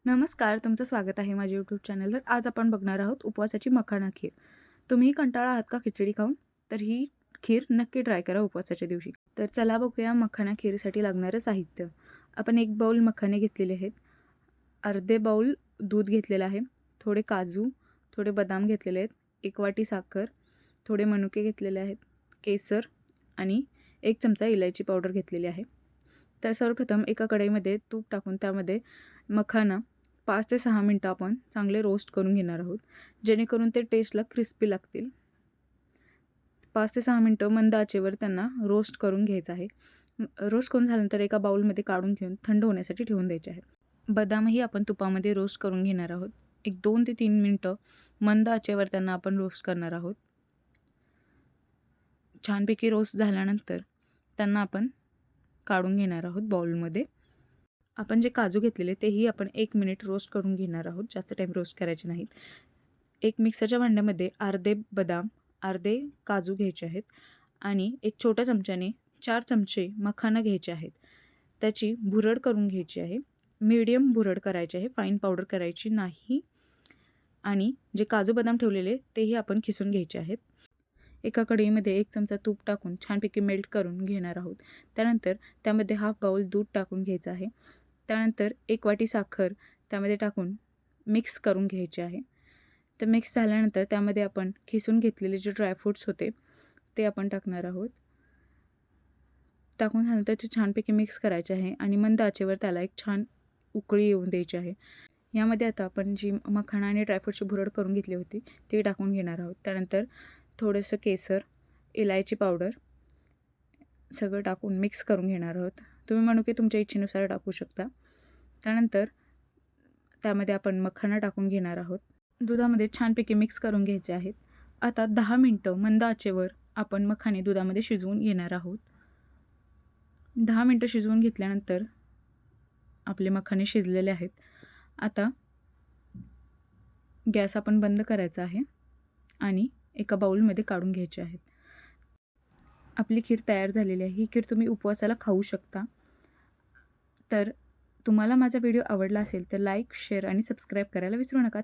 नमस्कार, तुमचं स्वागत आहे माझ्या यूट्यूब चॅनलवर. आज आपण बघणार आहोत उपवासाची मखाना खीर. तुम्हीही कंटाळा आहात का खिचडी खाऊन? तर ही खीर नक्की ट्राय करा उपवासाच्या दिवशी. तर चला बघूया मखाना खीरसाठी लागणारं साहित्य. आपण 1 बाउल मखाने घेतलेले आहेत. अर्धे बाउल दूध घेतलेलं आहे. थोडे काजू, थोडे बदाम घेतलेले आहेत. 1 वाटी साखर, थोडे मनुके घेतलेले आहेत. केसर आणि 1 चमचा इलायची पावडर घेतलेली आहे. तर सर्वप्रथम एका कढईमध्ये तूप टाकून त्यामध्ये मखाना 5 ते 6 मिनटं आपण चांगले रोस्ट करून घेणार आहोत, जेणेकरून ते टेस्टला क्रिस्पी लागतील. 5 ते 6 मिनटं मंद आचेवर त्यांना रोस्ट करून घ्यायचं आहे. रोस्ट करून झाल्यानंतर एका बाउलमध्ये काढून घेऊन थंड होण्यासाठी ठेवून द्यायचे आहेत. बदामही आपण तुपामध्ये रोस्ट करून घेणार आहोत. एक 2 ते 3 मिनटं मंद आचेवर त्यांना आपण रोस्ट करणार आहोत. छानपैकी रोस्ट झाल्यानंतर त्यांना आपण काढून घेणार आहोत बाउलमध्ये. आपण जे काजू घेतलेले तेही आपण 1 मिनिट रोस्ट करून घेणार आहोत. जास्त टाईम रोस्ट करायचे नाहीत. एक मिक्सरच्या भांड्यामध्ये अर्धे बदाम, अर्धे काजू घ्यायचे आहेत आणि एक छोट्या चमच्याने 4 चमचे मखाना घ्यायचे आहेत. त्याची भुरड करून घ्यायची आहे. मीडियम भुरड करायची आहे, फाईन पावडर करायची नाही. आणि जे काजू बदाम ठेवलेले तेही आपण खिसून घ्यायचे आहेत. एका कढईमध्ये 1 चमचा तूप टाकून छानपैकी मेल्ट करून घेणार आहोत. त्यानंतर त्यामध्ये हाफ बाउल दूध टाकून घ्यायचं आहे. त्यानंतर 1 वाटी साखर त्यामध्ये टाकून मिक्स करून घ्यायचे आहे. तर मिक्स झाल्यानंतर त्यामध्ये आपण खिसून घेतलेले जे ड्रायफ्रूट्स होते ते आपण टाकणार आहोत. टाकून झाल्यानंतर ते छानपैकी मिक्स करायचे आहे आणि मंद आचेवर त्याला एक छान उकळी येऊन द्यायची आहे. यामध्ये आता आपण जी मखाना आणि ड्रायफ्रूटची भुरड करून घेतली होती ते टाकून घेणार आहोत. त्यानंतर थोडंसं केसर, इलायची पावडर सगळं टाकून मिक्स करून घेणार आहोत. तुम्ही मनुके तुमच्या इच्छेनुसार टाकू शकता. त्यानंतर त्यामध्ये आपण मखाना टाकून घेणार आहोत. दुधामध्ये छानपैकी मिक्स करून घ्यायचे आहेत. आता 10 मिनटं मंद आचेवर आपण मखाने दुधामध्ये शिजवून घेणार आहोत. 10 मिनटं शिजवून घेतल्यानंतर आपले मखाने शिजलेले आहेत. आता गॅस आपण बंद करायचा आहे आणि एका बाउलमध्ये काढून घ्यायचे आहेत. आपली खीर तयार झालेली आहे. ही खीर तुम्ही उपवासाला खाऊ शकता. तर तुम्हाला माझा व्हिडिओ आवडला असेल तर लाईक, शेअर आणि सबस्क्राईब करायला विसरू नका.